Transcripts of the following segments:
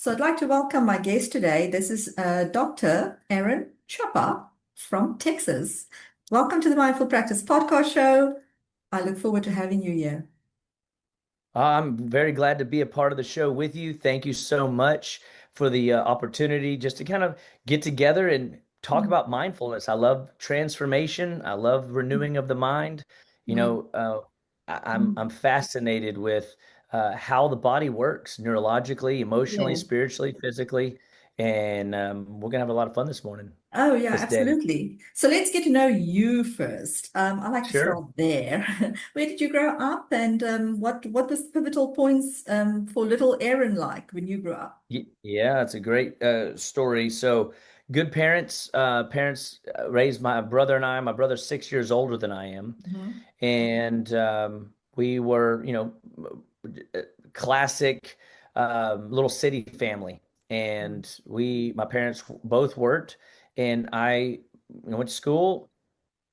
So I'd like to welcome my guest today. This is Dr. Aaron Chapa from Texas. Welcome to the Mindful Practice Podcast Show. I look forward to having you here. I'm very glad to be a part of the show with you. Thank you so much for the opportunity just to kind of get together and talk Mm, about mindfulness. I love transformation. I love mm, renewing of the mind. You mm, know, I'm mm. fascinated with how the body works neurologically, emotionally, Yeah. spiritually, physically, and we're gonna have a lot of fun this morning, Oh, yeah, this day. absolutely. So let's get to know you first. I like to Sure. start there. Where did you grow up, and what was the pivotal points for little Aaron like when you grew up? Yeah, it's a great story. So, good parents. Parents raised my brother and I. My brother's 6 years older than I am, Mhm. and we were, classic little city family. And my parents both worked, and I went to school,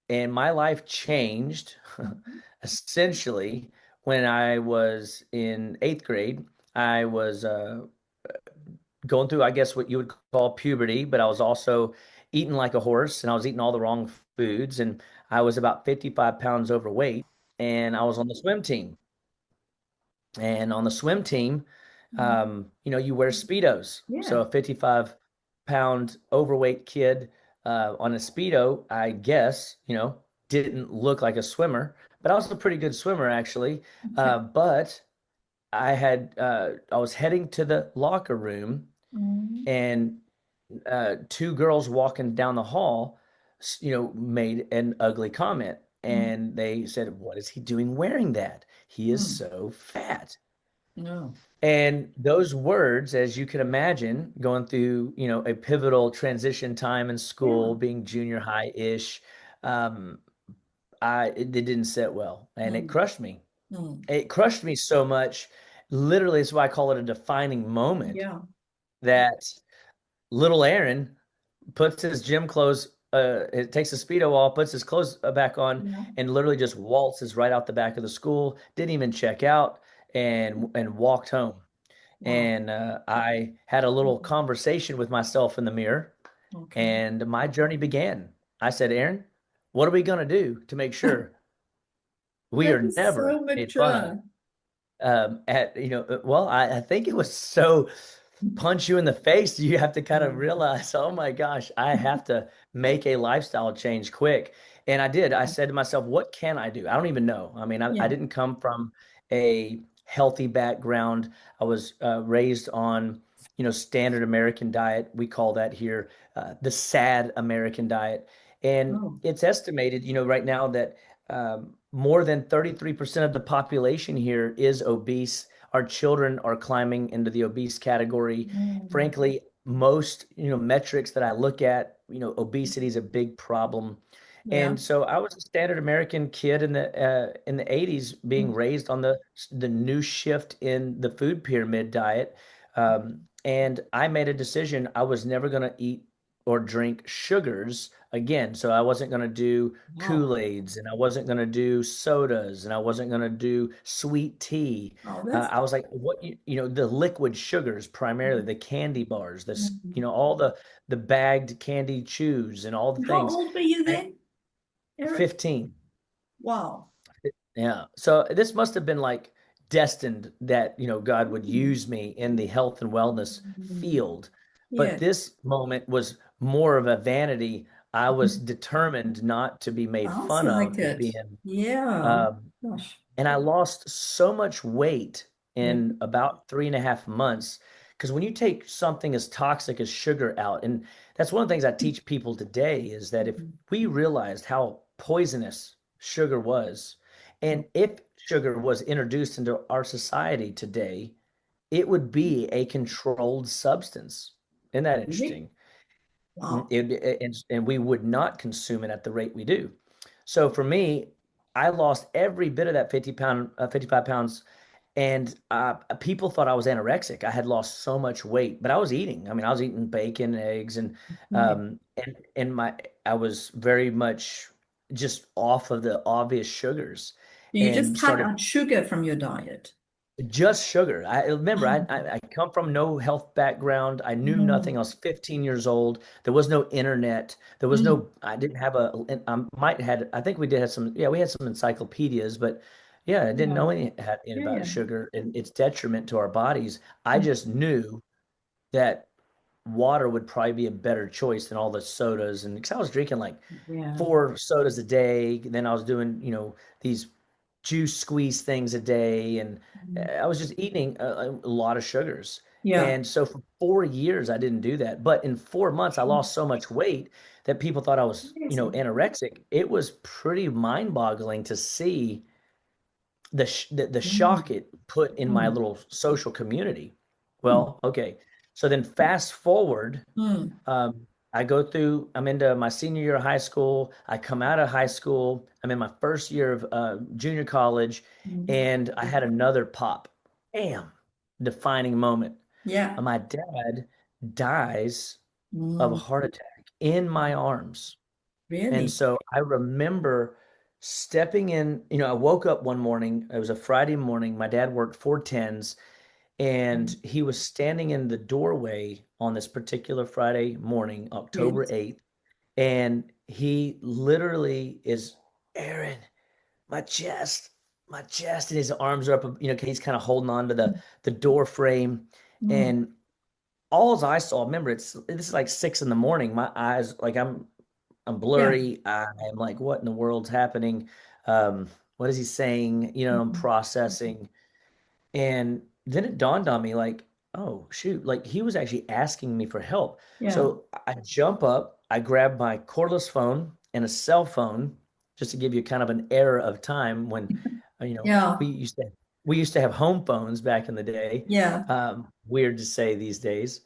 and my life changed Mhm. essentially when I was in eighth grade. I was going through, I guess, what you would call puberty, but I was also eating like a horse and I was eating all the wrong foods. And I was about 55 pounds overweight and I was on the swim team. And on the swim team, Mhm. you wear Speedos. So Yeah. a 55-pound overweight kid on a Speedo, I guess, didn't look like a swimmer, but I was a pretty good swimmer actually. Okay. But I was heading to the locker room Mhm. and two girls walking down the hall, made an ugly comment. And they said, "What is he doing wearing that? He is Mhm. so fat." No. And those words, as you can imagine, going through, a pivotal transition time in Yeah. school, being junior high-ish, um, it didn't sit well, and it Mm, crushed me. mm. It crushed me so much. Literally, that's why I call it a defining moment Yeah. that little Aaron puts his gym clothes, it takes his Speedo off, puts his clothes back on, Yeah. and literally just waltzes right out the back of the school, didn't even check out, and walked home. Wow. And I had a little conversation with myself in the mirror, Okay. and my journey began. I said, Aaron, what are we going to do to make sure we That are is so never made fun of? mature. Well, I think it was so punch you in the face, you have to kind of realize, oh my gosh, I have to make a lifestyle change quick. And I did. I said to myself, what can I do? I don't even know. I mean, I Yeah. didn't come from a healthy background. I was raised on, standard American diet. We call that here the sad American diet. And Oh, it's estimated, right now that more than 33% of the population here is obese. Our children are climbing into the obese category. mm. Frankly, most, metrics that I look at, obesity is a big problem. Yeah. And so I was a standard American kid in the 80s being raised on the new shift in the food pyramid diet. And I made a decision I was never going to eat or drink sugars again. So I wasn't going to do Wow. Kool-Aids and I wasn't going to do sodas and I wasn't going to do sweet tea. Oh, that's I was like, the liquid sugars primarily, the candy bars, all the bagged candy chews and all the how things. old were you I, then, Eric? 15. Wow. Yeah. So this must have been like destined that, God would Mm. use me in the health and wellness Mm. field. But Yeah. this moment was more of a vanity. I was determined not to be made Sounds fun like of as it. being, Yeah. um, Gosh. and I lost so much weight Yeah. in about 3.5 months. Because when you take something as toxic as sugar out, and that's one of the things I teach people today, is that if we realized how poisonous sugar was, and if sugar was introduced into our society today, it would be a controlled substance. Isn't that Really? interesting? Wow. And we would not consume it at the rate we do. So for me, I lost every bit of that 55 pounds, and people thought I was anorexic. I had lost so much weight, but I was eating. I mean, I was eating bacon, eggs, and Yeah. I was very much just off of the obvious sugars, You just and cut started. out sugar from your diet. Just sugar. I remember I, Oh, I I come from no health background. I knew nothing. I mm, was 15 years old. There was no internet. There was mm, no, I didn't have a, and I might had, I think we did have some, yeah, we had some encyclopedias, but yeah, I didn't yeah, know anything yeah, about yeah. sugar and its detriment to our bodies. I Mm, just knew that water would probably be a better choice than all the sodas. And because I was drinking like yeah. 4 sodas a day, then I was doing, these juice squeeze things a day, and Mm, I was just eating a lot of sugars. yeah. And so for 4 years, I didn't do that. But in 4 months, I lost so much weight that people thought I was, Amazing. anorexic. It was pretty mind-boggling to see the Mm, shock it put in my mm, little social community. mm, Well, okay. So then fast forward, mm, I'm into my senior year of high school. I come out of high school. I'm in my first year of junior college, mm. and I had another pop. Bam, defining moment. Yeah. My dad dies of a Mm, heart attack in my arms. And really? so I remember stepping in, I woke up one morning. It was a Friday morning. My dad worked 410s, and Mm, he was standing in the doorway on this particular Friday morning, October yes. 8th, and he literally is, Aaron, my chest, and his arms are up, he's kind of holding on to the door frame. Mm, And all I saw, remember, this is like 6 in the morning. My eyes, like I'm yeah. blurry. I'm like, what in the world's happening? What is he saying? I'm Mm, processing. And then it dawned on me like, oh, shoot, like he was actually asking me for help. yeah. So I jump up, I grab my cordless phone and a cell phone, just to give you kind of an era of time when, Yeah. we used to have home phones back in the day. Yeah. Weird to say these days.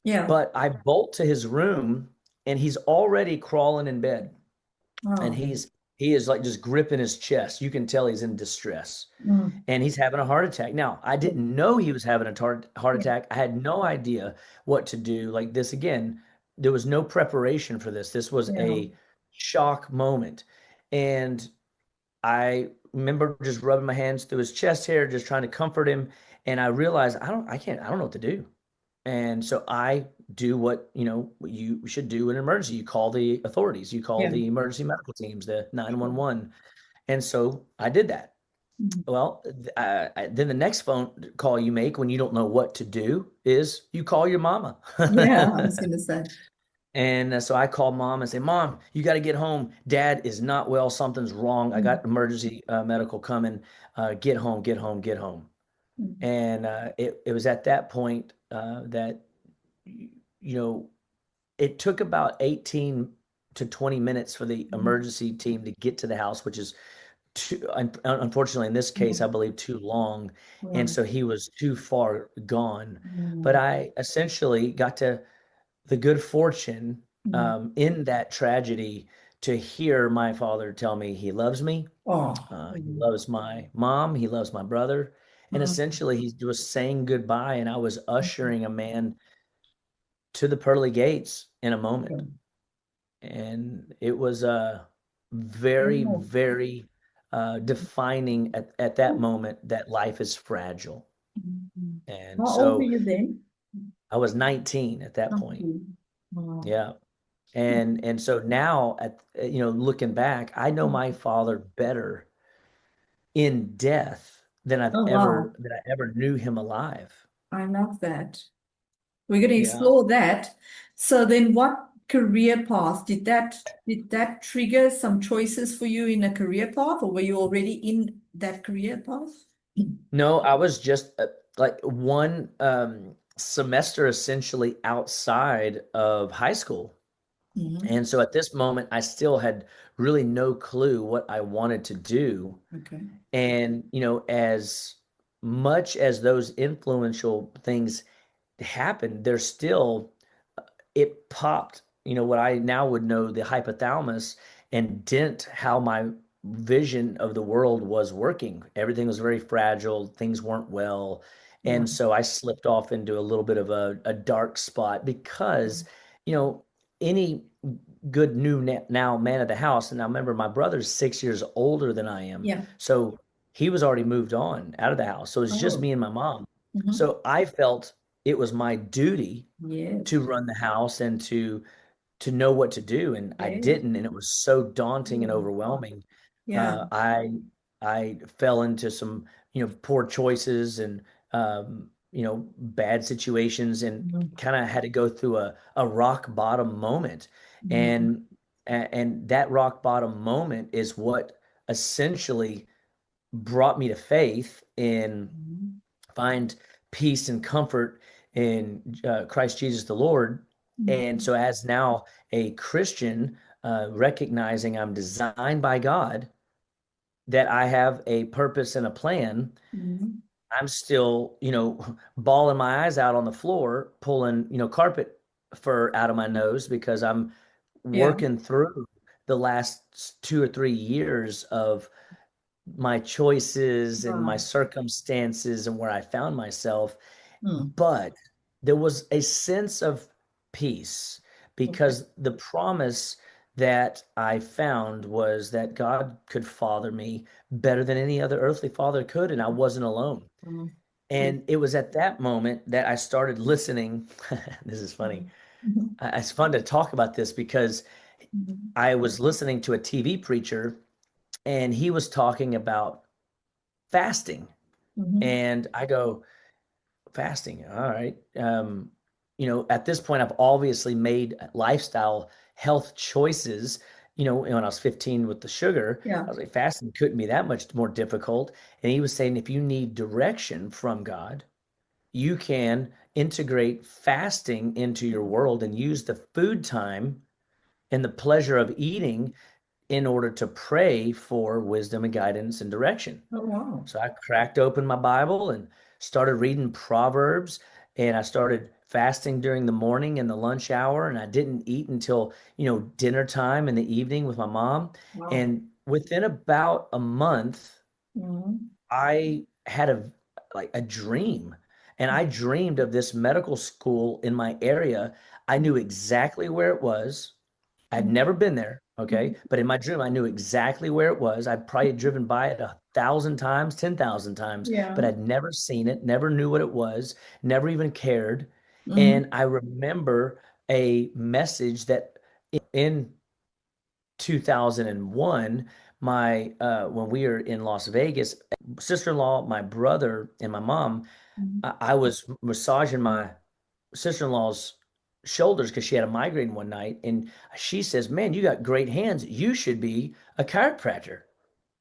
Yeah. But I bolt to his room, and he's already crawling in bed, and Oh. he is like just gripping his chest. You can tell he's in distress, Mm, and he's having a heart attack. Now, I yeah. didn't know he was having a heart Yeah. attack. I had no idea what to do. Like this again, there was no preparation for this. This was Yeah. a shock moment. And I remember just rubbing my hands through his chest hair, just trying to comfort him. And I realized I don't know what to do. And so I do what, what you should do in an emergency. You call the authorities, you call Yeah. the emergency medical teams, the 911. And so I did that. Mm. Well, then the next phone call you make when you don't know what to do is you call your mama. Yeah. I was going to say. And so I call mom and say, Mom, you got to get home. Dad is not well. Something's wrong. I Mm, got emergency medical coming. Get home, get home, get home. mm, And it was at that point that, you know, it took about 18 to 20 minutes for the mm, emergency team to get to the house, which is unfortunately, in this case, I mm. believe too long. And Right. so he was too far gone. But Mm, I essentially got to the good fortune mm. in that tragedy to hear my father tell me he loves me. Oh. He Mm, loves my mom. He loves my brother. And mm, essentially, he was saying goodbye, and I was mm. ushering a man to the pearly gates in a moment. Okay. And it was very, Oh. very defining at that moment that life is fragile. Mm. And How old were so you then? I was 19 at that point. Okay. Wow. Yeah. And so now looking back, I know my father better in death than Oh, wow. I ever knew him alive. I love that. We're going to Yeah. explore that. So then what career path did that trigger some choices for you in a career path, or were you already in that career path? No, I was just like one semester essentially outside of high school. Mhm. And so at this moment, I still had really no clue what I wanted to do. Okay. And, as much as those influential things happened, there's still, it popped, what I now would know the hypothalamus and dent how my vision of the world was working. Everything was very fragile, things weren't well. Yeah. And so I slipped off into a little bit of a dark spot because, you know, any good now man of the house, and I remember my brother's 6 years older than I am. Yeah. So he was already moved on out of the house. So it's just Oh. me and my mom. Hmm. So I felt it was my duty to Yes. run the house and to know what to do, and I Yes. didn't, and it was so daunting and Yeah. overwhelming. Yeah. Uh, I I fell into some, poor choices and bad situations, and Mhm. kind of had to go through a rock bottom moment. Mhm. And and that rock bottom moment is what essentially brought me to faith in Mhm. find peace and comfort in Christ Jesus the Lord. And Mhm. so, as now a Christian, recognizing I'm designed by God, that I have a purpose and a plan, Mhm. I'm still, bawling my eyes out on the floor, pulling, carpet fur out of my nose because I'm Yeah. working through the last 2 or 3 years of my choices and my Right. circumstances and where I found myself. Mm. But there was a sense of peace Okay. because the promise that I found was that God could father me better than any other earthly father could, and I wasn't alone. Mm. Yeah. And it was at that moment that I started listening. This is funny. Mhm. It's fun to talk about this because Mhm. I was listening to a TV preacher, and he was talking about fasting. Mhm. And I go, fasting, all right. At this point, I've obviously made lifestyle health choices. When I was 15 with the sugar, Yeah. I was like, fasting couldn't be that much more difficult. And he was saying, if you need direction from God, you can integrate fasting into your world and use the food time and the pleasure of eating in order to pray for wisdom and guidance and direction. Oh, wow. So I cracked open my Bible and started reading Proverbs, and I started fasting during the morning and the lunch hour, and I didn't eat until, dinner time in the evening with my mom. Wow. And within about a month, Mhm. I had a dream. And I dreamed of this medical school in my area. I knew exactly where it was. I'd Mhm. never been there, Mhm. okay? But in my dream, I knew exactly where it was. I'd probably driven by it 1,000 times, 10,000 times, Yeah. but I'd never seen it, never knew what it was, never even cared. Mhm. And I remember a message that in 2001, my when we were in Las Vegas, sister-in-law, my brother, and my mom, Mhm. I was massaging my sister-in-law's shoulders because she had a migraine one night, and she says, "Man, you got great hands. You should be a chiropractor."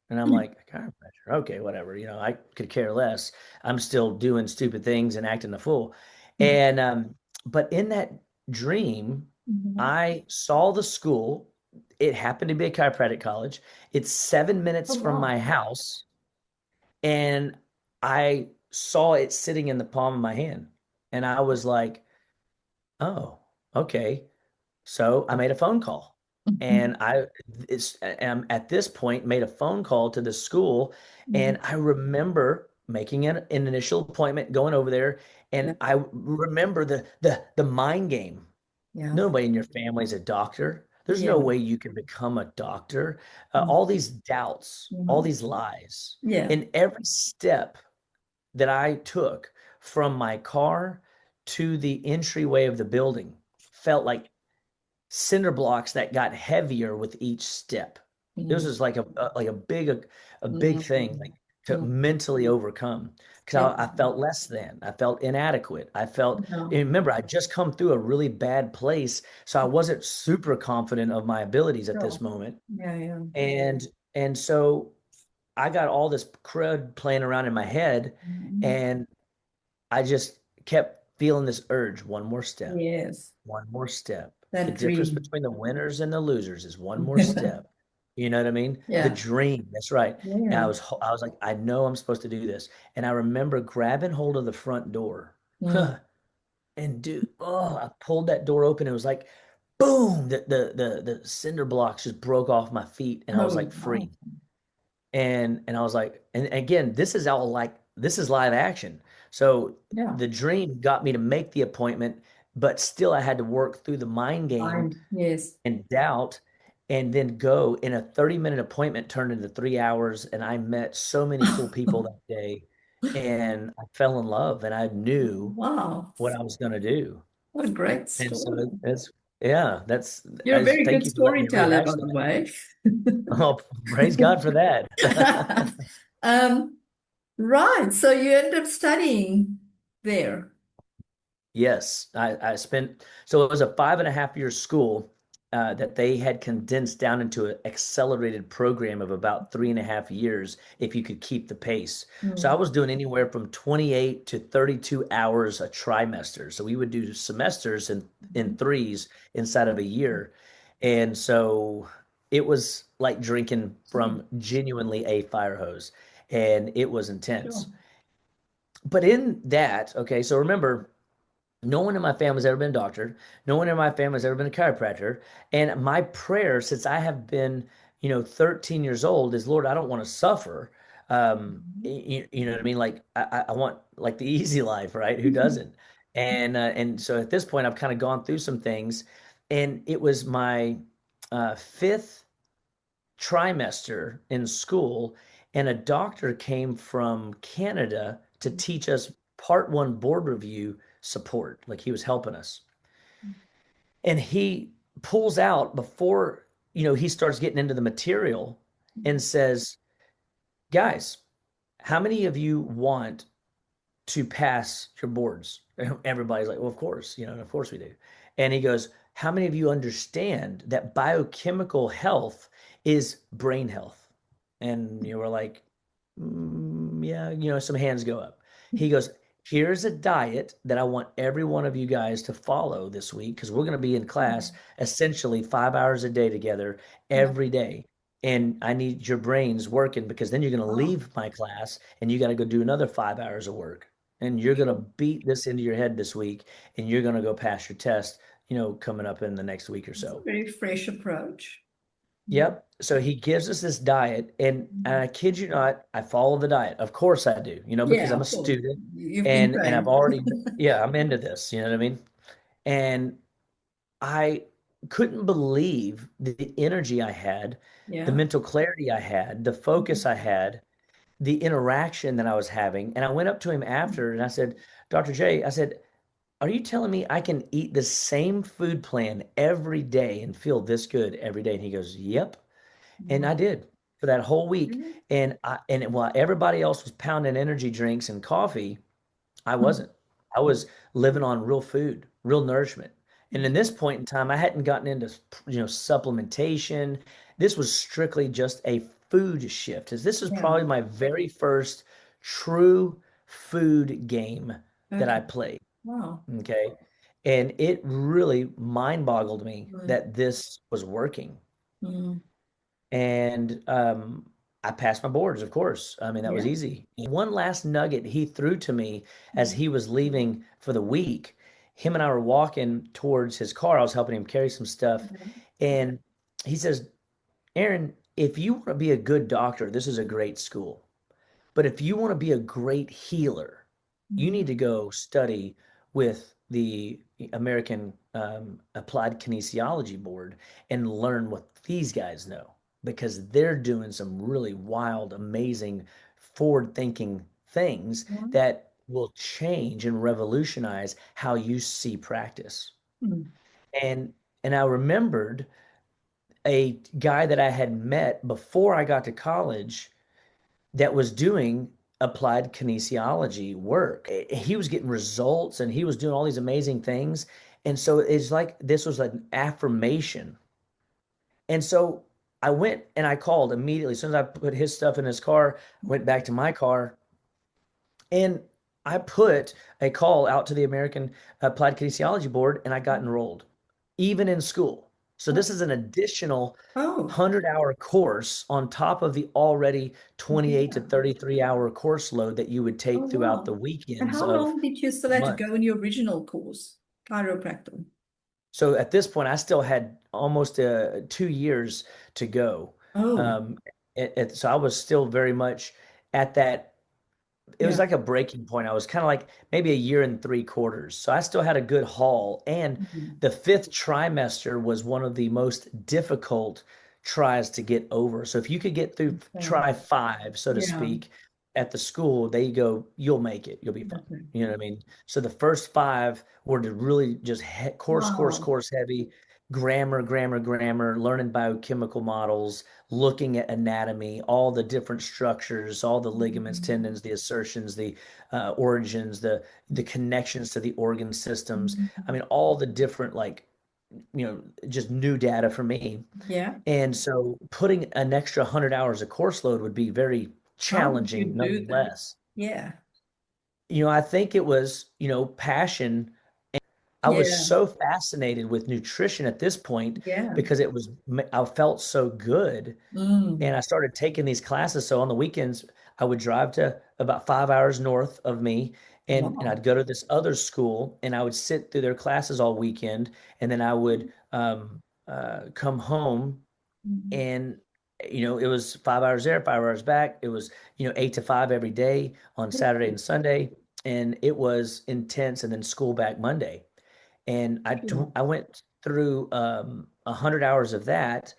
And I'm like, "A chiropractor? Okay, whatever. I could care less. I'm still doing stupid things and acting a fool." Mhm. And but in that dream, Mhm. I saw the school. It happened to be a chiropractic college. It's 7 minutes Oh, from wow. my house, and I saw it sitting in the palm of my hand, and I was like, "Oh, okay." So I made a phone call, Mhm. and I it's am at this point made a phone call to the school, Mhm. and I remember making an initial appointment, going over there, Yeah. and I remember the mind game. Yeah. Nobody in your family is a doctor. There's Yeah. no way you can become a doctor. Mhm. All these doubts, all Mhm. these lies, Yeah. and every step that I took from my car to the entryway of the building felt like cinder blocks that got heavier with each step. This Mhm. was like a big thing, Mhm. like to Mhm. mentally overcome, because I Definitely. felt less than. I felt inadequate. I felt, Yeah. and remember, I just come through a really bad place, so I wasn't super confident of my abilities at this Sure. moment. Yeah. Yeah. And so I got all this crud playing around in my head, Mhm. and I just kept feeling this urge, one more step, Yes. one more step. The That difference dream. between the winners and the losers is one more step. You know what I mean? The Yeah. dream. That's right. And I Yeah. was I was like, I know I'm supposed to do this. And I remember grabbing hold of the front door. Mm. And dude, I pulled that door open. It was like boom, the cinder blocks just broke off my feet, and I was Oh, like wow. free. And I was like, and again, this is live action. So Yeah. the dream got me to make the appointment, but still I had to work through the mind game Mind. Yes. and doubt. and then go, and a 30-minute appointment turned into 3 hours, and I met so many cool people that day, and I fell in love, and I knew Wow, what I was going to do. what a great And so story. that's, yeah, that's, You're a I very thank good you for letting me storyteller, by rehash the that. way. Oh, praise God for that. Um, right. So you ended up studying there. Yes, I spent, so it was a 5.5 year school that they had condensed down into an accelerated program of about 3.5 years if you could keep the pace. So I Mm. was doing anywhere from 28 to 32 hours a trimester. So we would do semesters in threes inside of a year. And so it was like drinking Mm. from genuinely a fire hose, and it was Sure. intense. But in that, okay, so remember, no one in my family has ever been a doctor. No one in my family has ever been a chiropractor. And my prayer since I have been, 13 years old is, Lord, I don't want to suffer. You know what I mean? Like I want like the easy life, right? Who doesn't? And so at this point, I've kind of gone through some things, and it was my fifth trimester in school, and a doctor came from Canada to teach us part one board review support. Like he was helping us. And he pulls out before, he starts getting into the material and says, guys, how many of you want to pass your boards? Everybody's like, well, of course, of course we do. And he goes, how many of you understand that biochemical health is brain health? And you were like, yeah, some hands go up. He goes, here's a diet that I want every one of you guys to follow this week because we're going to be in class essentially 5 hours a day together Yeah. every day. And I need your brains working because then you're going to Wow. leave my class and you got to go do another 5 hours of work. And you're going to beat this into your head this week and you're going to go pass your test, coming up in the next week or It's a so. very fresh approach. Mm. Yep. So he gives us this diet, and I kid you not, I follow the diet. Of course I do, because Yeah, I'm a of course. student, You've been and I've trained. already, yeah, I'm into this, you know what I mean? And I couldn't believe the energy I had, the Yeah. mental clarity I had, the focus I had, the interaction that I was having. And I went up to him after and I said, Dr. J, I said, are you telling me I can eat the same food plan every day and feel this good every day? And he goes, yep. And I Wow. did for that whole week. Really? While everybody else was pounding energy drinks and coffee, I Mm. wasn't. I was living on real food, real nourishment. And in this point in time, I hadn't gotten into, supplementation. This was strictly just a food shift. This was Yeah. probably my very first true food game that I Okay. played. Wow. Okay. And it really mind boggled me Mm. that this was working. Mm. And I passed my boards, of course. I mean, that was Yeah. easy. One last nugget he threw to me as he was leaving for the week. Him and I were walking towards his car. I was helping him carry some stuff. And he says, Aaron, if you want to be a good doctor, this is a great school. But if you want to be a great healer, you Mm. need to go study with the American Applied Kinesiology Board and learn what these guys know because they're doing some really wild, amazing, forward-thinking things Mm. that will change and revolutionize how you see practice. Mm. And I remembered a guy that I had met before I got to college that was doing applied kinesiology work. He was getting results and he was doing all these amazing things. And so it's like this was an affirmation. And so I went and I called immediately. As soon as I put his stuff in his car, I went back to my car and I put a call out to the American Applied Kinesiology Board and I got enrolled, even in school. So this is an additional Oh, 100-hour course on top of the already 28 to yeah. 33-hour course load that you would Oh, take throughout the wow. And weekends how of long did you still the have to month. go in your original course, chiropractor? So at this point, I still had almost 2 years to go. Oh, Um, so I was still very much at that. It was yeah. like a breaking point. I was kind of like maybe a year and 3/4. So I still had a good haul. And Mhm. the fifth trimester was one of the most difficult. tries to get over. So if you could get through Okay. try five, so to Yeah. speak, at the school, they go, you'll make it, you'll be fine. Okay. You know what I mean? So the first five were to really just Wow. course heavy, grammar, learning biochemical models, looking at anatomy, all the different structures, all the ligaments, Mhm. tendons, the assertions, the origins, the connections to the organ systems. I Mhm. mean, all the different like just new data for me. Yeah. And so putting an extra 100 hours of course load would be very How did you challenging do that? nonetheless. Yeah. I think it was, passion. I was Yeah. so fascinated with nutrition at this point Yeah. because I felt so good. And Mm. I started taking these classes. So on the weekends, I would drive to about 5 hours north of me, and Wow. I'd go to this other school and I would sit through their classes all weekend. And then I would come home, Mhm. and it was 5 hours there, 5 hours back. It was 8 to 5 every day on Saturday and Sunday, and it was intense. And then school back Monday, and Sure. I went through 100 hours of that,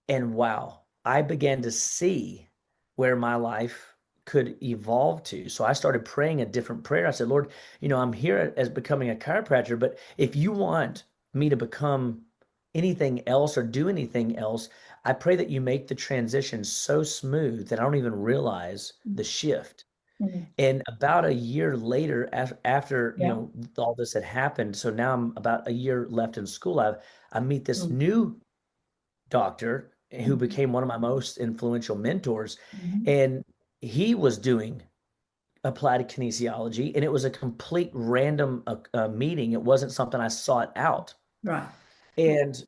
and wow, I began to see where my life could evolve to. So I started praying a different prayer. I said, Lord, I'm here as becoming a chiropractor, but if you want me to become anything else or do anything else, I pray that you make the transition so smooth that I don't even realize the shift. Mhm. And about a year later, after Yeah. all this had happened, so now I'm about a year left in school. I meet this Mm. new doctor who Mhm. became one of my most influential mentors, Mhm. and he was doing applied kinesiology, and it was a complete random meeting. It wasn't something I sought out. Right. And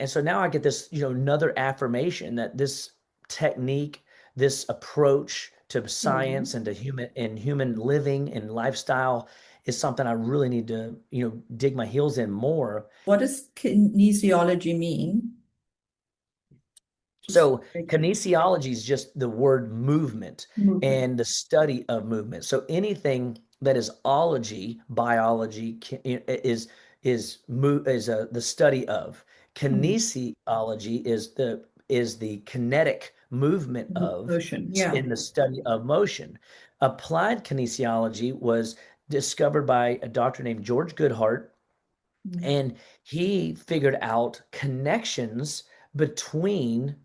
so now I get this, another affirmation that this technique, this approach to Mhm. science and to human living and lifestyle is something I really need to, dig my heels in more. What does kinesiology mean? Just So like kinesiology is just the word movement movement. and the study of movement. So anything that is ology, biology is the study of. Mm. Kinesiology is the kinetic movement of Motion. Yeah. in the study of motion. Applied kinesiology was discovered by a doctor named George Goodhart, Mm. and he figured out connections between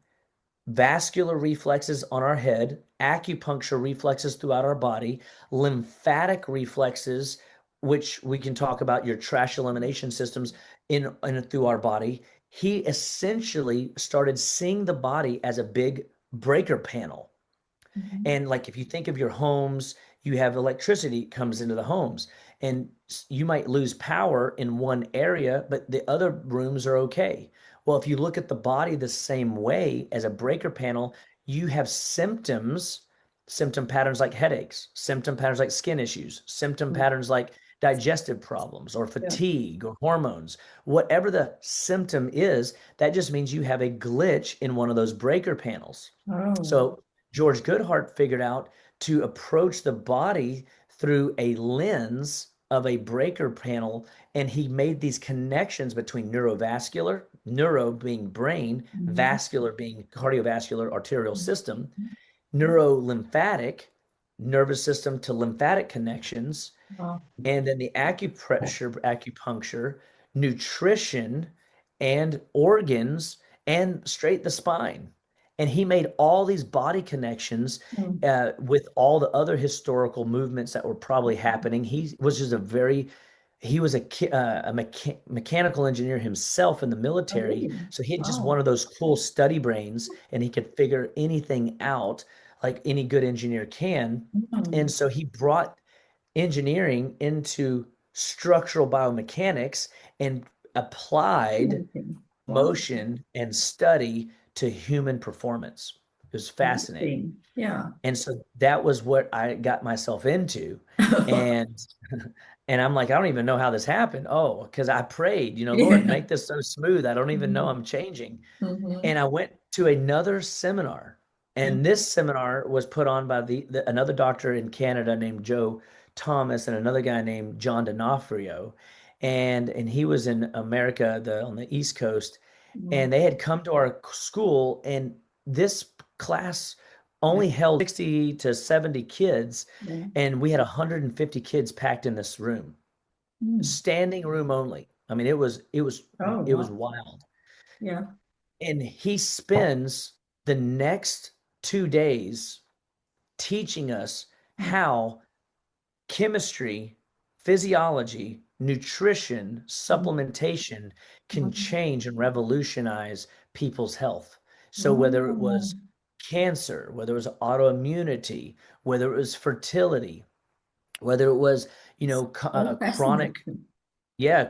vascular reflexes on our head, acupuncture reflexes throughout our body, lymphatic reflexes, which we can talk about your trash elimination systems in and through our body. He essentially started seeing the body as a big breaker panel. Mhm. And like if you think of your homes, you have electricity comes into the homes, and you might lose power in one area, but the other rooms are okay. Well, if you look at the body the same way as a breaker panel, you have symptom patterns like headaches, symptom patterns like skin issues, symptom Mm. patterns like digestive problems or Yeah. fatigue or hormones. Whatever the symptom is, that just means you have a glitch in one of those breaker panels. Oh. So George Goodhart figured out to approach the body through a lens of a breaker panel, and he made these connections between neurovascular, neuro being brain, Mhm. vascular being cardiovascular arterial system, neurolymphatic, nervous system to lymphatic connections, Wow. and then the acupuncture, nutrition, and organs, and straight the spine. And he made all these body connections Mm. with all the other historical movements that were probably happening. He was a mechanical engineer himself in the Oh, military. really? So he had just one Wow. of those cool study brains, and he could figure anything out like any good engineer can. And Mm. so he brought engineering into structural biomechanics and applied Amazing. Wow. motion and study to human performance. It was fascinating. Amazing. Yeah. And so that was what I got myself into. And and I'm like, I don't even know how this happened. Oh, because I prayed, Lord, Yeah. make this so smooth. I don't even know Mhm. I'm changing. Mhm. And I went to another seminar, Mhm. and this seminar was put on by another doctor in Canada named Joe Thomas and another guy named John D'Onofrio, and he was in America, on the East Coast, Mm. and they had come to our school, and this class Yeah. only held 60 to 70 kids, Yeah. and we had 150 kids packed in this room, Mm. standing room only. I mean, Oh, it was wow. wild. Yeah. And he spends the next 2 days teaching us Mm. how chemistry, physiology, nutrition, Mm. supplementation can Mm. change and revolutionize people's health. So whether it Oh, was cancer, whether it was autoimmunity, whether it was fertility, whether it was, so chronic, fascinating. yeah,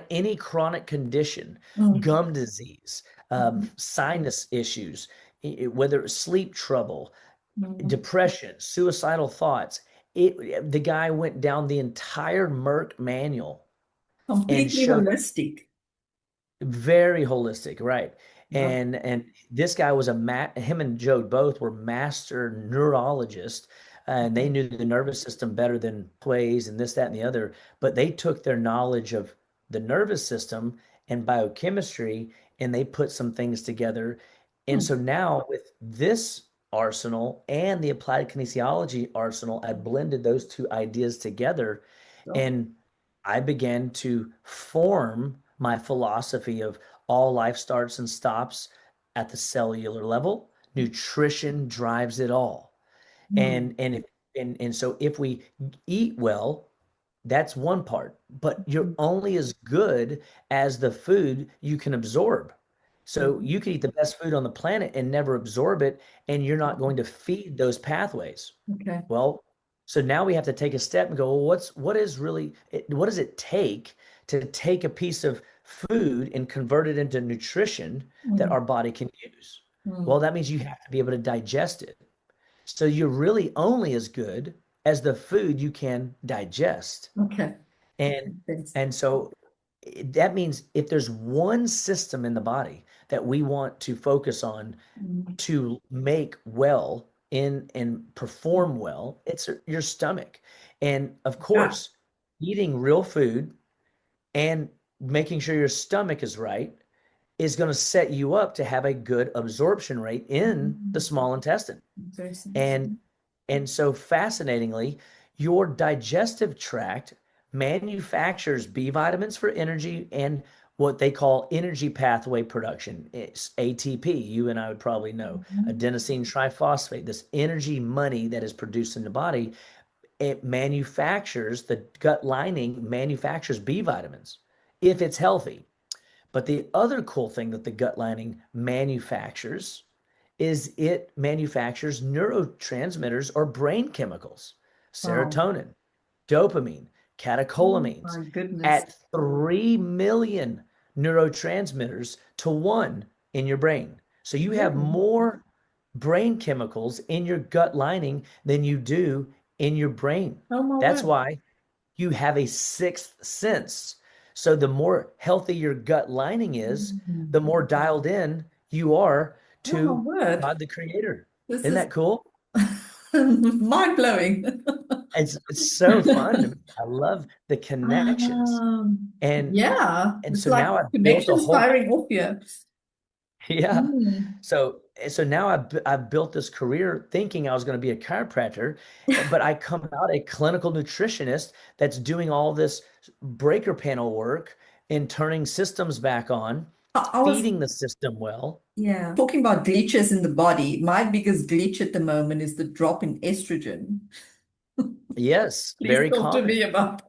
any chronic condition, Mm. gum disease, Mm. sinus issues, whether it's sleep trouble, Mm. depression, suicidal thoughts. The guy went down the entire Merck manual and Completely showed holistic. very holistic, right? Wow. And this guy was him and Joe both were master neurologists, and they knew the nervous system better than plays and this, that, and the other. But they took their knowledge of the nervous system and biochemistry, and they put some things together. And Hmm. so now with this arsenal and the applied kinesiology arsenal, I blended those two ideas together, So, and I began to form my philosophy of all life starts and stops at the cellular level. Nutrition drives it all. hmm. And so if we eat well, that's one part, but you're only as good as the food you can absorb. So Hmm. you can eat the best food on the planet and never absorb it, and you're not going to feed those pathways. Okay. Well, so now we have to take a step and go, well, what does it take to take a piece of food and convert it into nutrition that Mm. our body can use? Well, Mm. that means you have to be able to digest it. So you're really only as good as the food you can digest. Okay. And Thanks. and so that means if there's one system in the body that we want to focus on Mm. to make well in and perform well, it's your stomach. And of Yeah. course, eating real food and making sure your stomach is right is going to set you up to have a good absorption rate in the Mm. small intestine. Interesting. And and so fascinatingly, your digestive tract manufactures B vitamins for energy and what they call energy pathway production. It's ATP. You and I would probably know Mhm. adenosine triphosphate, this energy money that is produced in the body. It manufactures, the gut lining manufactures B vitamins if it's healthy. But the other cool thing that the gut lining manufactures is it manufactures neurotransmitters or brain chemicals, Wow. serotonin, dopamine, Oh, catecholamines, my goodness. at 3 million neurotransmitters to one in your brain. So you have Really? more brain chemicals in your gut lining than you do in your brain. Oh, my That's word. why you have a sixth sense. So the more healthy your gut lining is, Mm. the more dialed in you are Oh, my to word. God the Creator. This Isn't is that cool? mind blowing. It's so fun to me. I love the connections. And Yeah, and it's so like now I've built a connections whole firing off here. yeah. Mm. So now I've built this career thinking I was going to be a chiropractor, but I come out a clinical nutritionist that's doing all this breaker panel work and turning systems back on, I was, feeding the system well. yeah, talking about glitches in the body. My biggest glitch at the moment is the drop in estrogen. Yes, Please very talk to common. me about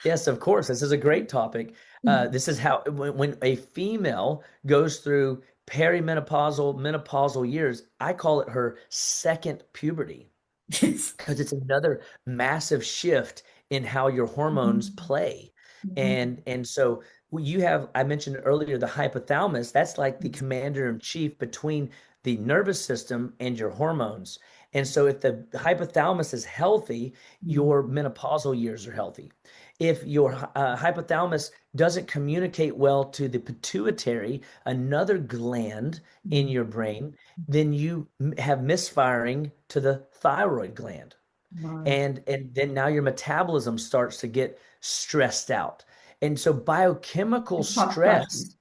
Yes, of course. This is a great topic. that. This is how when a female goes through perimenopausal, menopausal years, I call it her second puberty Yes. because it's another massive shift in how your hormones Mhm. play. Mhm. And so you have, I mentioned earlier, the hypothalamus, that's like the commander in chief between the nervous system and your hormones. And so if the hypothalamus is healthy, Mhm. your menopausal years are healthy. If your hypothalamus doesn't communicate well to the pituitary, another gland in Mhm. your brain, then you have misfiring to the thyroid gland. Right. And then now your metabolism starts to get stressed out. And so biochemical It's hot stress, flashes.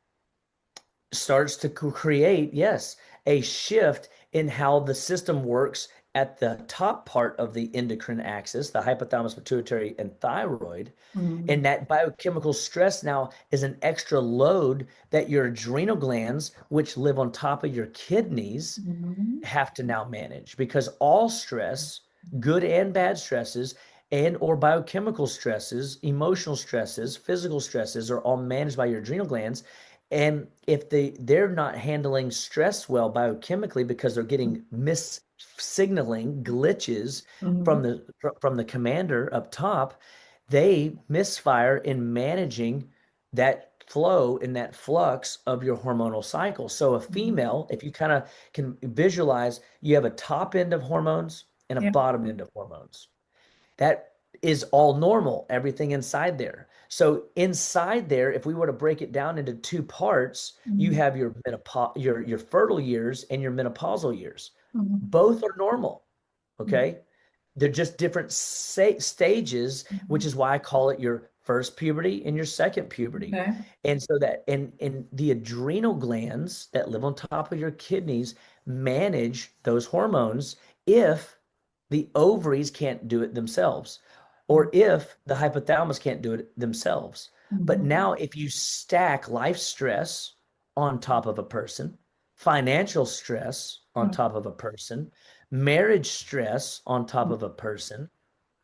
starts to create, yes, a shift in how the system works at the top part of the endocrine axis, the hypothalamus, pituitary, and thyroid. Mm-hmm. And that biochemical stress now is an extra load that your adrenal glands, which live on top of your kidneys, Mm-hmm. have to now manage, because all stress, good and bad stresses, and or biochemical stresses, emotional stresses, physical stresses, are all managed by your adrenal glands. And if they're not handling stress well biochemically, because they're getting signaling glitches Mm-hmm. from the commander up top, they misfire in managing that flow and that flux of your hormonal cycle. So a female, if you kind of can visualize, you have a top end of hormones and a Yeah. bottom end of hormones. That is all normal, everything inside there. So inside there, if we were to break it down into two parts, you Mm-hmm. have your your fertile years and your menopausal years. Mm-hmm. Both are normal, okay? They're just different stages, which Mm-hmm. is why I call it your first puberty and your second puberty. Okay. And so that and the adrenal glands that live on top of your kidneys manage those hormones if the ovaries can't do it themselves, or if the hypothalamus can't do it themselves. But Mm-hmm. now, if you stack life stress on top of a person, financial stress on top of a person, marriage stress on top of a person,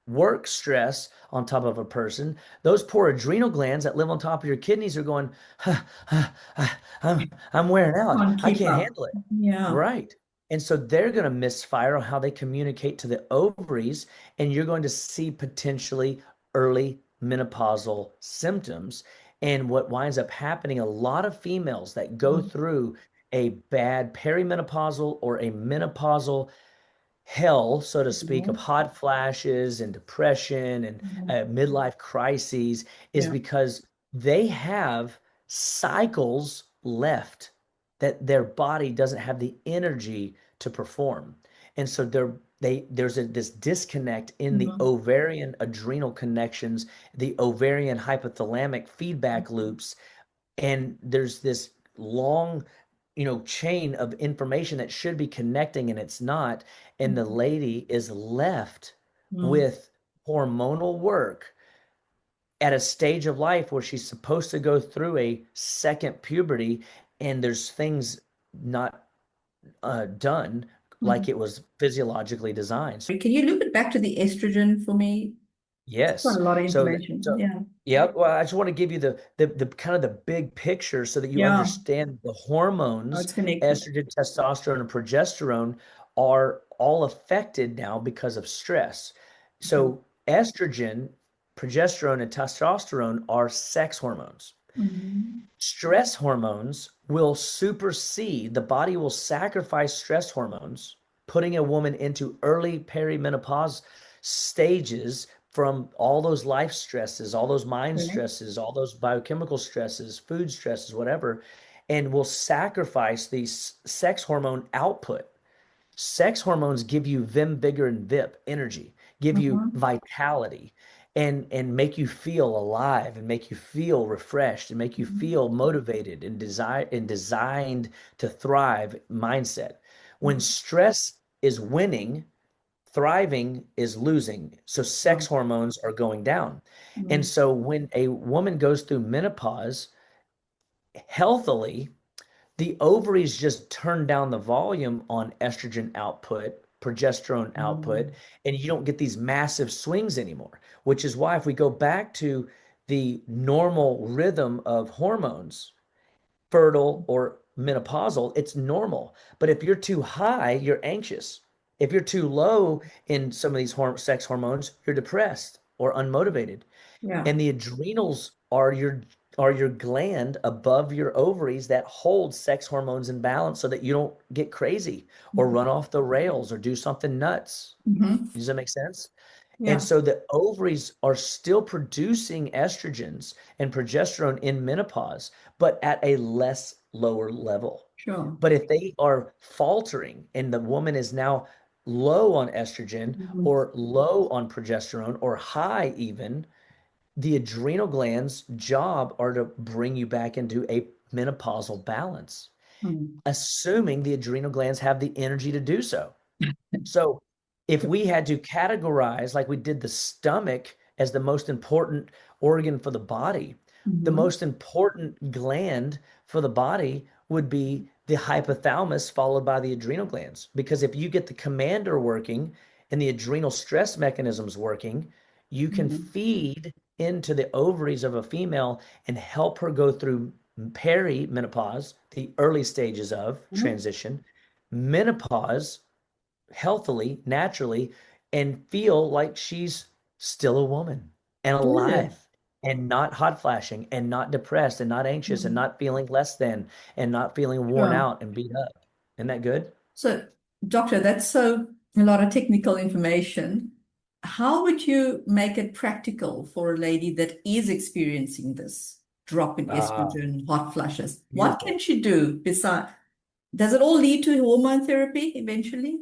work stress on top of a person, those poor adrenal glands that live on top of your kidneys are going, "Huh, huh, I'm wearing out. Can't I keep can't up. handle it." Yeah. Right. And so they're going to misfire on how they communicate to the ovaries, and you're going to see potentially early menopausal symptoms. And what winds up happening, a lot of females that go Mm-hmm. through a bad perimenopausal or a menopausal hell, so to speak, of hot flashes and depression and midlife crises, is Yeah. because they have cycles left that their body doesn't have the energy to perform. And so there's this disconnect in the Mm-hmm. ovarian adrenal connections, the ovarian hypothalamic feedback loops, and there's this long, chain of information that should be connecting, and it's not. And the lady is left Mm-hmm. with hormonal work at a stage of life where she's supposed to go through a second puberty, and there's things not done like Mm-hmm. it was physiologically designed. Can you loop it back to the estrogen for me? It's quite Yes. a lot of So, information. so Yeah. yeah, well, I just want to give you the kind of the big picture so that you Yeah. understand the Oh, hormones, it's connected. estrogen, testosterone, and progesterone are all affected now because of stress. Okay. So, estrogen, progesterone, and testosterone are sex hormones. Mm-hmm. Stress hormones will supersede, the body will sacrifice stress hormones, putting a woman into early perimenopause stages from all those life stresses, all those mind Okay. stresses, all those biochemical stresses, food stresses, whatever, and will sacrifice the sex hormone output. Sex hormones give you vim, vigor, and vip energy, give you Mm-hmm. vitality, and make you feel alive, and make you feel refreshed, and make you Mm-hmm. feel motivated and designed to thrive mindset. When stress is winning, thriving is losing. So sex Oh. hormones are going down. And Mm-hmm. so when a woman goes through menopause healthily, the ovaries just turn down the volume on estrogen output, progesterone output, and you don't get these massive swings anymore. Which is why, if we go back to the normal rhythm of hormones, fertile or menopausal, it's normal. But if you're too high, you're anxious. If you're too low in some of these sex hormones, you're depressed or unmotivated. Yeah. And the adrenals are your gland above your ovaries that hold sex hormones in balance so that you don't get crazy or run off the rails or do something nuts. Mm-hmm. Does that make sense? And Yeah. so the ovaries are still producing estrogens and progesterone in menopause, but at a less lower level. Sure. But if they are faltering and the woman is now low on estrogen Mm-hmm. or low on progesterone or high even, the adrenal glands' job are to bring you back into a menopausal balance, Mm. assuming the adrenal glands have the energy to do so. So if we had to categorize, like we did the stomach as the most important organ for the body, the Mhm. most important gland for the body would be the hypothalamus, followed by the adrenal glands. Because if you get the commander working and the adrenal stress mechanisms working, you can Mhm. feed into the ovaries of a female and help her go through perimenopause, the early stages of Mhm. transition, menopause healthily, naturally, and feel like she's still a woman and Good. alive and not hot flashing and not depressed and not anxious and Mm. not feeling less than and not feeling worn Sure. out and beat up. Isn't that good? So, doctor, that's so a lot of technical information. How would you make it practical for a lady that is experiencing this drop in Ah, estrogen, hot flushes? What can beautiful. she do besides? Does it all lead to hormone therapy eventually?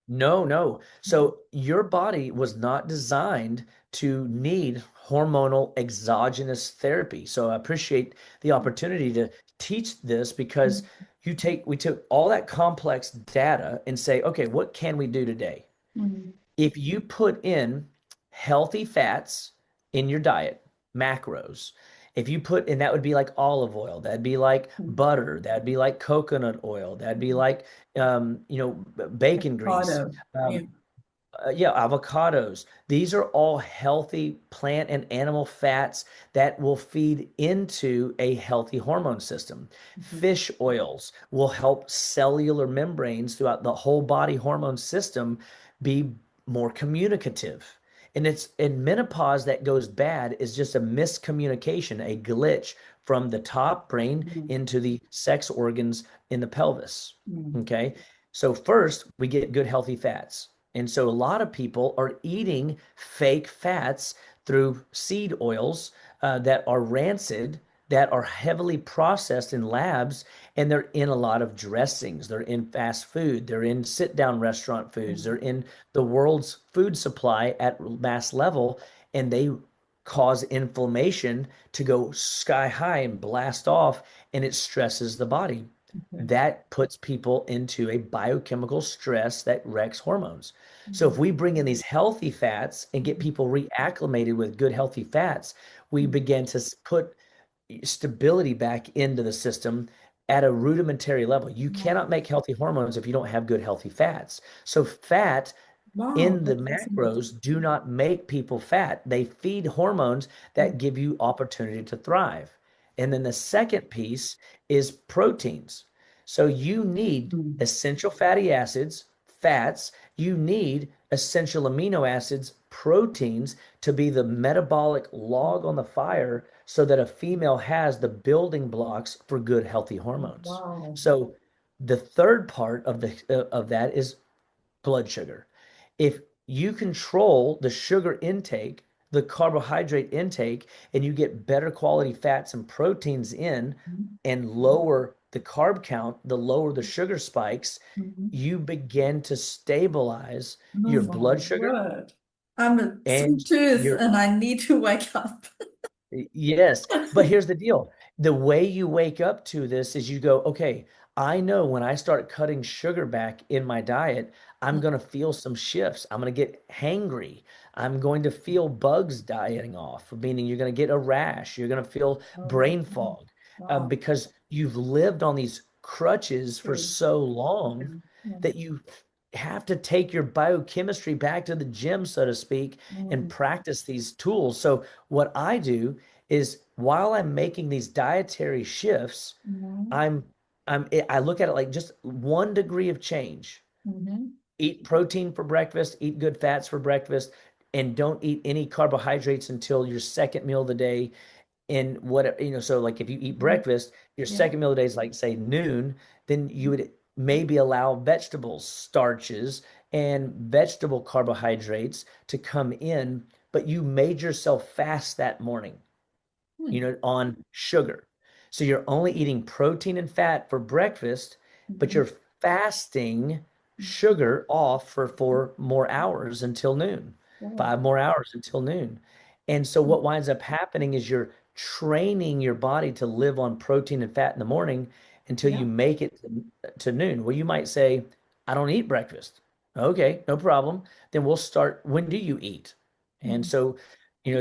No, no. Mm. So your body was not designed to need hormonal exogenous therapy. So I appreciate the opportunity to teach this because we took all that complex data and say, okay, what can we do today? Mm. If you put in healthy fats in your diet, macros, if you put, and that would be like olive oil, that'd be like Mm. butter, that'd be like coconut oil, that'd be like, bacon grease. Avocado. Yeah. Um, yeah, avocados. These are all healthy plant and animal fats that will feed into a healthy hormone system. Mhm. Fish oils will help cellular membranes throughout the whole body hormone system be more communicative. And it's in menopause that goes bad is just a miscommunication, a glitch from the top brain Mm. into the sex organs in the pelvis. Mm. Okay. So first we get good healthy fats. And so a lot of people are eating fake fats through seed oils that are rancid, that are heavily processed in labs, and they're in a lot of dressings. They're in fast food. They're in sit-down restaurant foods. They're Mm. in the world's food supply at mass level, and they cause inflammation to go sky high and blast off, and it stresses the body. Okay. That puts people into a biochemical stress that wrecks hormones. So if Mhm. we bring in these healthy fats and get people reacclimated with good healthy fats, we Mhm. begin to put stability back into the system at a rudimentary level. You cannot make healthy hormones if you don't have good healthy fats. So fat Wow, in the that's fascinating. macros do not make people fat. They feed hormones Mm. that give you opportunity to thrive. And then the second piece is proteins. So you need Mm. essential fatty acids, fats, you need essential amino acids, proteins to be the metabolic log on the fire so that a female has the building blocks for good healthy hormones. Wow. So the third part of the of that is blood sugar. If you control the sugar intake, the carbohydrate intake, and you get better quality fats and proteins in Mhm. and lower the carb count, the lower the sugar spikes, Mhm. you begin to stabilize Oh your my blood sugar word. I'm a and sweet tooth your and I need to wake up. Yes, but here's the deal. The way you wake up to this is you go, okay, I know when I start cutting sugar back in my diet, I'm going to feel some shifts. I'm going to get hangry. I'm going to feel bugs dying off, meaning you're going to get a rash. You're going to feel Oh, brain fog wow. because you've lived on these crutches for True. so long Okay. Yeah. that you have to take your biochemistry back to the gym, so to speak, and Mm. practice these tools. So what I do is while I'm making these dietary shifts, Mhm. I'm I look at it like just 1 degree of change. Mhm. Eat protein for breakfast, eat good fats for breakfast, and don't eat any carbohydrates until your second meal of the day. And what, so like if you eat Mhm. breakfast, your Yeah. second meal of the day is like say noon, then you would maybe allow vegetables, starches, and vegetable carbohydrates to come in, but you made yourself fast that morning Hmm. on sugar. So you're only eating protein and fat for breakfast, but Mhm. you're fasting sugar off for 4 more hours until noon, Wow. 5 more hours until noon. And so what winds up happening is you're training your body to live on protein and fat in the morning until Yeah. you make it to noon. Well, you might say, I don't eat breakfast. Okay, no problem. Then we'll start. When do you eat? And Mm. so,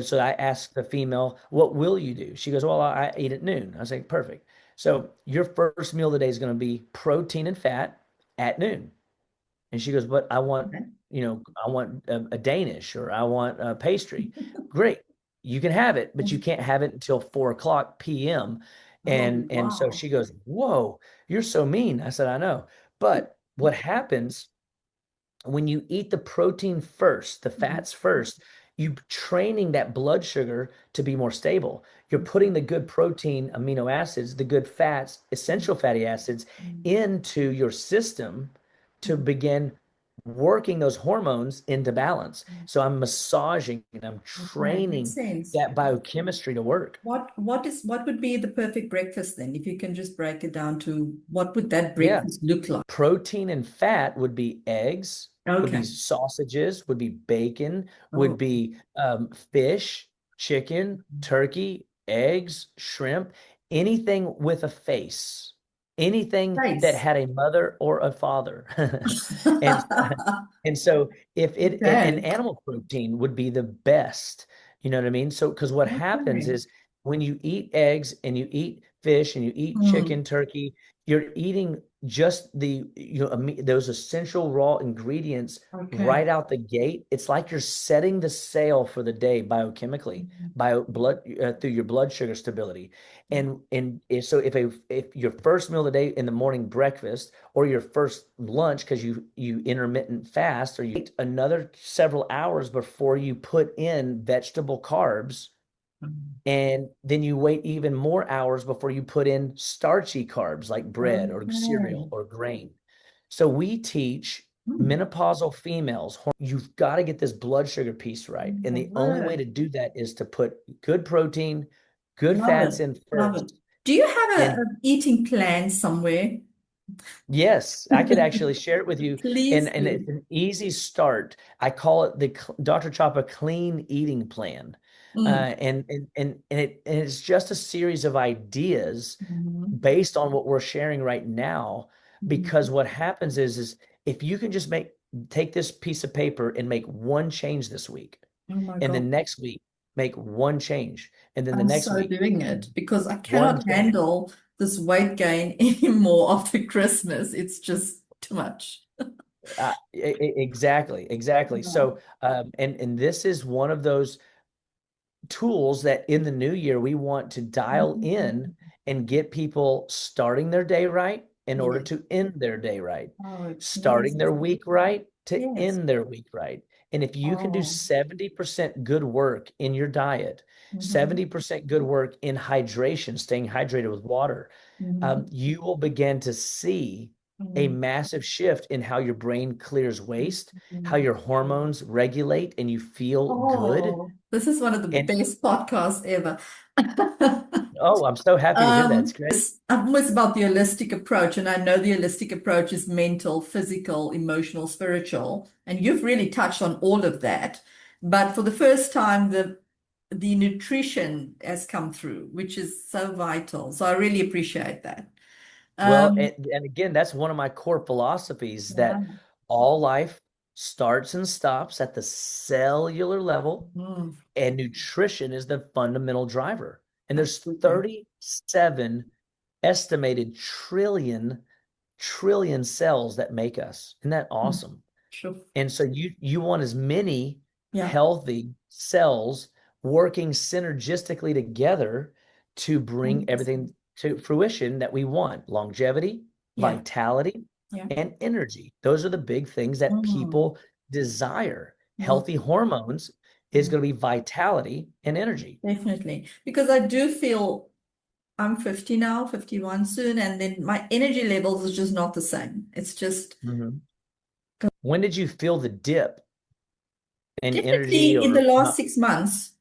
so I asked the female, what will you do? She goes, well, I eat at noon. I say, perfect. So your first meal of the day is going to be protein and fat at noon. And she goes, but Okay. I want a Danish or I want a pastry. Great. You can have it, but you can't have it until 4 o'clock p.m. Oh, And so wow. she goes, whoa, you're so mean. I said, I know. But what happens when you eat the protein first, the Mhm. fats first, you training that blood sugar to be more stable. You're putting the good protein amino acids, the good fats, essential fatty acids into your system to begin working those hormones into balance. So I'm massaging and I'm Okay, makes training sense. that biochemistry to work. What would be the perfect breakfast then? If you can just break it down to what would that Yeah. breakfast look like? Protein and fat would be eggs, would be Okay. sausages, would be bacon, would Oh, be fish, chicken, turkey, eggs, shrimp, anything with a face, anything that nice. had a mother or a father. And and so if it and Okay. animal protein would be the best, you know what I mean? So because what happens Okay. is when you eat eggs and you eat fish and you eat Mm, chicken, turkey, you're eating just those essential raw ingredients okay. right out the gate. It's like you're setting the sail for the day biochemically, bio blood through your blood sugar stability. So if your first meal of the day in the morning breakfast or your first lunch because you intermittent fast or you eat another several hours before you put in vegetable carbs, and then you wait even more hours before you put in starchy carbs like bread or cereal Okay. or grain. So we teach Hmm. menopausal females, you've got to get this blood sugar piece right. And My the only way word. to do that is to put good protein, good Love it. fats in Love it. first. Do you have And a eating plan somewhere? yes, I could actually share it with you. And Please it's do. an easy start. I call it the Dr. Chapa clean eating plan. Mm. And it's just a series of ideas Mhm. based on what we're sharing right now. Because Mhm. what happens is if you can just take this piece of paper and make one change this week, Oh my and God. then next week make one change, and then the I'm next so week doing it because I one cannot change. handle this weight gain anymore after Christmas. It's just too much. Exactly. Yeah. So, and this is one of those tools that in the new year we want to dial in Mhm. and get people starting their day right in order Yes. to end their day right, Oh, yes. starting their week right to Yes. end their week right. And if you can do Oh. 70% good work in your diet, Mhm. 70% good work in hydration, staying hydrated with water, Mhm. you will begin to see a Mhm. massive shift in how your brain clears waste, how Mhm. your hormones regulate, and you feel good. Oh, this is one of the And best podcasts ever. oh, I'm so happy to hear that. It's great. I'm always about the holistic approach, and I know the holistic approach is mental, physical, emotional, spiritual, and you've really touched on all of that. But for the first time, the nutrition has come through, which is so vital. So I really appreciate that. Well, Um, and again, that's one of my core philosophies yeah. that all life starts and stops at the cellular level, Mm, and nutrition is the fundamental driver. And there's absolutely. 37 estimated trillion cells that make us. Isn't that Mm, awesome? sure. And so you want as many Yeah. healthy cells working synergistically together to bring 100%. everything to fruition that we want: longevity, Yeah. vitality, Yeah. and energy. Those are the big things that Mm, people desire. mm, Healthy hormones is mm. going to be vitality and energy. Definitely. Because I do feel I'm 50 now, 51 soon, and then my energy levels is just not the same. It's just Mhm. When did you feel the dip in energy definitely in the or last not? 6 months.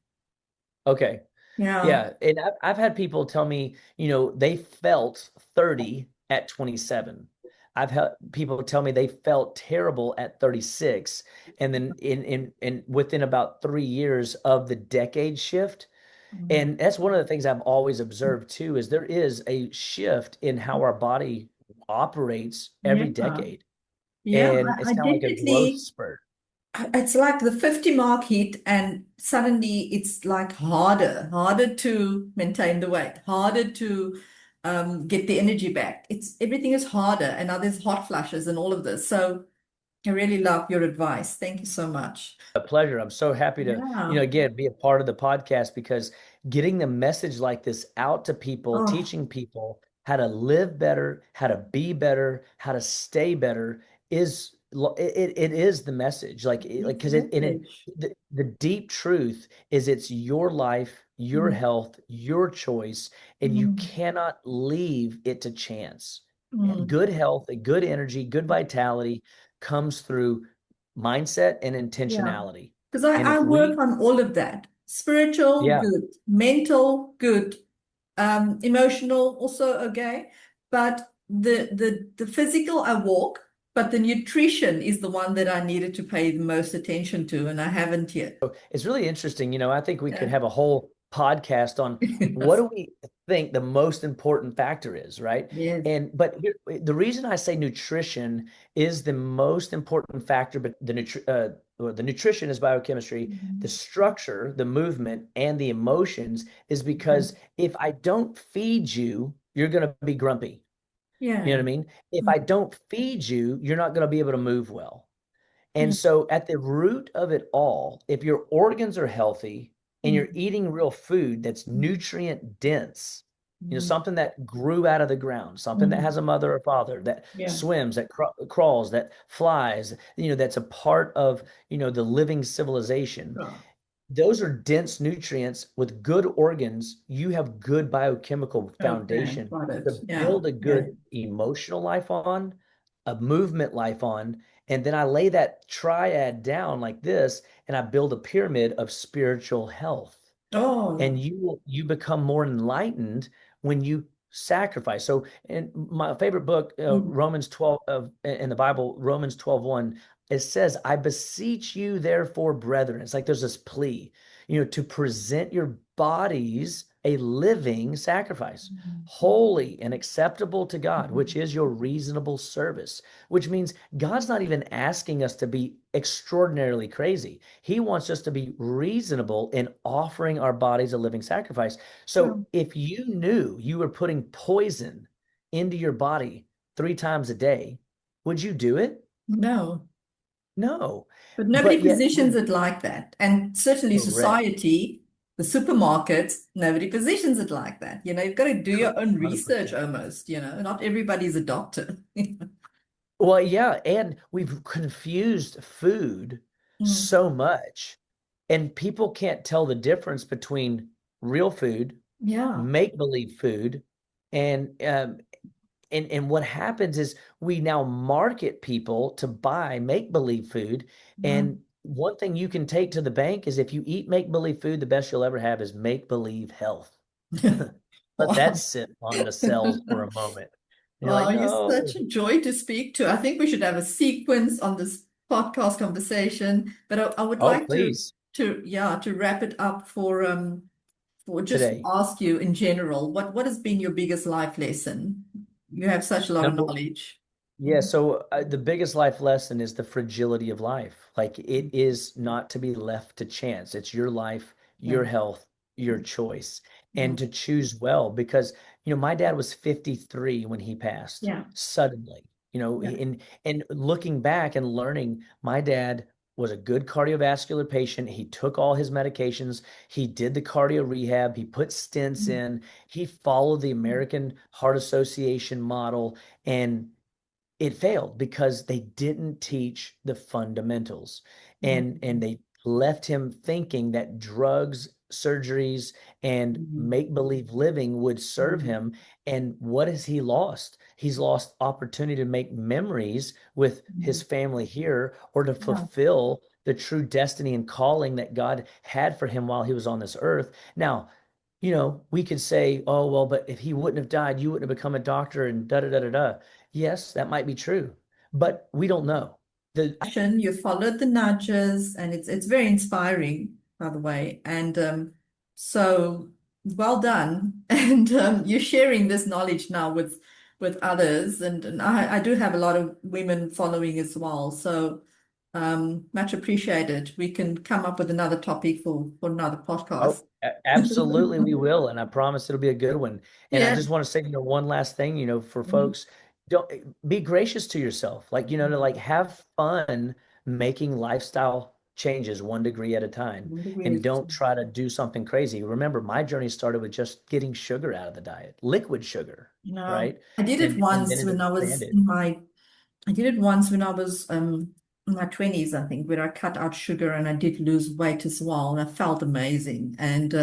Okay. Yeah. Yeah, and I've had people tell me, they felt 30 at 27. I've had people tell me they felt terrible at 36, and then in within about 3 years of the decade shift. Mm. And that's one of the things I've always observed too, is there is a shift in how our body operates every Yeah. decade. Yeah, And it's I kind of like a growth definitely, spurt. it's like the 50 mark hit, and suddenly it's like harder to maintain the weight, harder to get the energy back. It's everything is harder, and now there's hot flashes and all of this. So I really love your advice. Thank you so much. A pleasure. I'm so happy to, Yeah. again, be a part of the podcast, because getting the message like this out to people, Oh, teaching people how to live better, how to be better, how to stay better it is the message. Like, it's a because message. the deep truth is it's your life, your Mm, health, your choice, and you mm, cannot leave it to chance. mm. Good health, a good energy, good vitality comes through mindset and Yeah. intentionality. Because And I if work we, on all of that. Spiritual, yeah, good. Mental, good. Emotional, also okay. But the physical, I walk, but the nutrition is the one that I needed to pay the most attention to, and I haven't yet. it's really interesting. I think we could Yeah. have a whole podcast on what Yes. do we think the most important factor is, right? Yes. But the reason I say nutrition is the most important factor, but well, the nutrition is biochemistry, the Mhm. structure, the movement, and the emotions is Yeah. because if I don't feed you, you're going to be grumpy. You know Yeah. what I mean? If I Mm. don't feed you, you're not going to be able to move well. And Yeah. so, at the root of it all, if your organs are healthy and Mm. you're eating real food that's Mm. nutrient dense, Mm. something that grew out of the ground, something that Mm. has a mother or father, that Yeah. swims, that crawls, that flies, that's a part of, the living civilization. Sure. Those are dense nutrients with good organs. You have good biochemical Okay. foundation Got it. to Yeah. build a Yeah. good emotional life on, a movement life on. And then I lay that triad down like this, and I build a pyramid of spiritual health. And Oh. you become more enlightened when you sacrifice. So, in my favorite book, Mm. Romans 12 in the Bible, Romans 12:1, it says, I beseech you, therefore, brethren. It's like there's this plea, to present your bodies a living sacrifice, holy and acceptable to God, which is your reasonable service, which means God's not even asking us to be extraordinarily crazy. He wants us to be reasonable in offering our bodies a living sacrifice. Yeah. So if you knew you were putting poison into your body 3 times a day, would you do it? No. No. But nobody But yet positions it like that. And certainly correct. society, the supermarkets, nobody positions it like that. You've got to do your own research 100%. almost, not everybody's a doctor. Well, yeah, and we've confused food Mm. so much, and people can't tell the difference between real food, Yeah. make-believe food, and what happens is we now market people to buy make-believe food. Yeah. And one thing you can take to the bank is if you eat make-believe food, the best you'll ever have is make-believe health. Let that Wow. sit on the cells for a moment. And you're Oh, like, you're no. such a joy to speak to. I think we should have a sequence on this podcast conversation, but I would Oh, like to please, to wrap it up for just to today. ask you in general, what has been your biggest life lesson? You have such a lot of Number knowledge. Yeah, so the biggest life lesson is the fragility of life. Like, it is not to be left to chance. It's your life, Yeah. your health, your choice, Yeah. and to choose well. Because, my dad was 53 when he passed Yeah. suddenly. Yeah. And looking back and learning, my dad was a good cardiovascular patient. He took all his medications. He did the cardio rehab. He put stents Mm. in. He followed the American Heart Association model. And it failed because they didn't teach the fundamentals, and Mm. they left him thinking that drugs, surgeries, and Mm. make believe living would serve Mm. him. And what has he lost? He's lost opportunity to make memories with his Mm. family here, or to Yeah. fulfill the true destiny and calling that God had for him while he was on this earth. Now, we could say, oh, well, but if he wouldn't have died, you wouldn't have become a doctor, and da da da da da. Yes, that might be true, but we don't know. The You followed the nudges, and it's very inspiring, by the way. And so well done. And you're sharing this knowledge now with others. And I do have a lot of women following as well. So much appreciated. We can come up with another topic for another podcast. Oh, absolutely, we will, and I promise it'll be a good one. And I Yeah. just want to say, one last thing, for folks, don't be gracious to yourself. Like, to like have fun making lifestyle changes 1 degree at a time, and don't try to do something crazy. Remember, my journey started with just getting sugar out of the diet, liquid sugar, right? I did it And then once it when I was expanded. I did it once when I was in my 20s, I think, where I cut out sugar and I did lose weight as well. And I felt amazing. And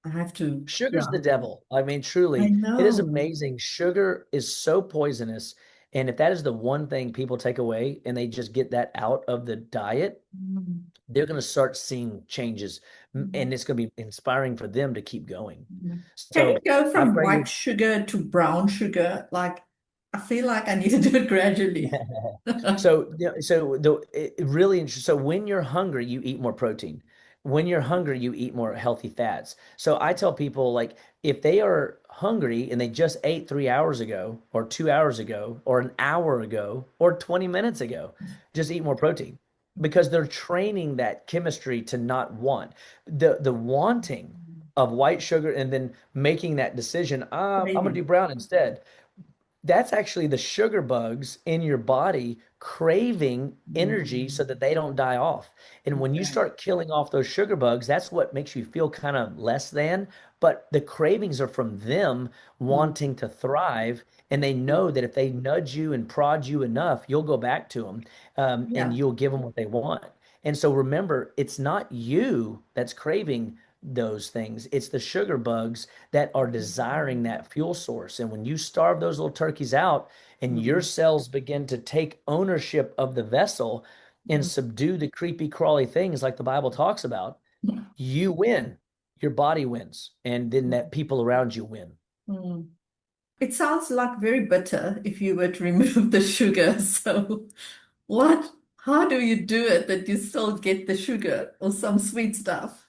I have to, Sugar's yeah, the devil. I mean, I truly, it is know. amazing. Sugar is so poisonous. And if that is the one thing people take away and they just get that out of the diet, Mm, they're going to start seeing changes. mm, And it's going to be inspiring for them to keep going. mm. Can you So go I from pray white you. sugar to brown sugar? Like, I feel like I need to do it gradually. So, it really interesting. So when you're hungry, you eat more protein. When you're hungry, you eat more healthy fats. So I tell people, like, if they are hungry and they just ate 3 hours ago or 2 hours ago or an hour ago or 20 minutes ago, just eat more protein because they're training that chemistry to not want the wanting of white sugar and then making that decision, I'm gonna do Craving. brown instead. That's actually the sugar bugs in your body craving energy so Mm, that they don't die off. And when you okay. start killing off those sugar bugs, that's what makes you feel kind of less than. But the cravings are from them Mm, wanting to thrive. And they know that if they nudge you and prod you enough, you'll go back to them, and yeah. you'll give them what they want. And so remember, it's not you that's craving those things, it's the sugar bugs that are desiring that fuel source. And when you starve those little turkeys out and your Mm, cells begin to take ownership of the vessel and mm, subdue the creepy, crawly things like the Bible talks about, mm. you win. Your body wins. And then that people around you win. Mm. It sounds like very bitter if you were to remove the sugar. So, what? How do you do it that you still get the sugar or some sweet stuff?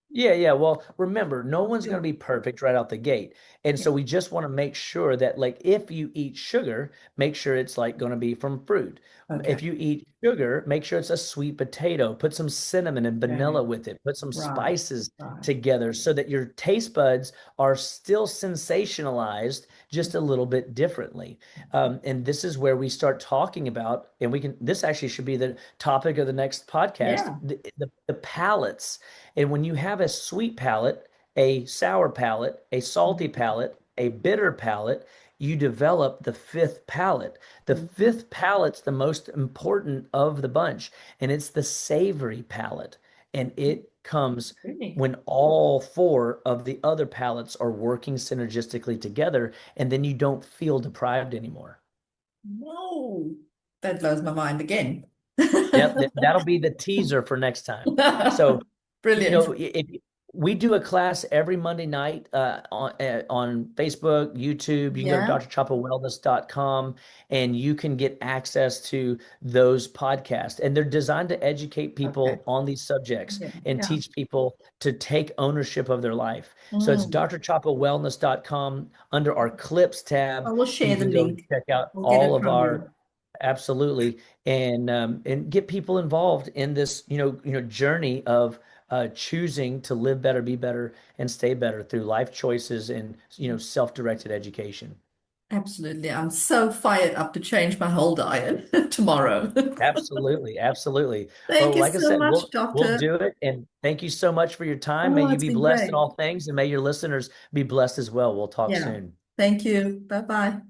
Yeah, yeah. Well, remember, no one's going Yeah. to be perfect right out the gate. And Yeah. so we just want to make sure that, like, if you eat sugar, make sure it's like going to be from fruit. Okay. If you eat sugar, make sure it's a sweet potato. Put some cinnamon and Okay. vanilla with it. Put some Right. spices Right. together so that your taste buds are still sensationalized just a little bit differently. And this is where we start talking about, and this actually should be the topic of the next podcast, Yeah. the palates. And when you have a sweet palate, a sour palate, a salty palate, a bitter palate, you develop the fifth palate. The Mhm. fifth palate's the most important of the bunch, and it's the savory palate. And it comes Really? when all four of the other palates are working synergistically together, and then you don't feel deprived anymore. Whoa. That blows my mind again. Yep, that'll be the teaser for next time. So, Brilliant. if we do a class every Monday night on Facebook, YouTube, you can go to Yeah. drchapawellness.com and you can get access to those podcasts. And they're designed to educate Okay. people on these subjects Yeah. and Yeah. teach people to take ownership of their life. So it's Mm. drchapawellness.com. Under our clips I tab, will you share the can go link. check out We'll get all it of from our. you. Absolutely, and get people involved in this, journey of choosing to live better, be better, and stay better through life choices and self-directed education. Absolutely. I'm so fired up to change my whole diet tomorrow. Absolutely, absolutely. Thank Well, you like I so said, much, we'll doctor. do it, and thank you so much for your time. May Oh, you it's be been blessed in great. all things, and may your listeners be blessed as well. We'll talk Yeah. soon. Thank you. Bye bye.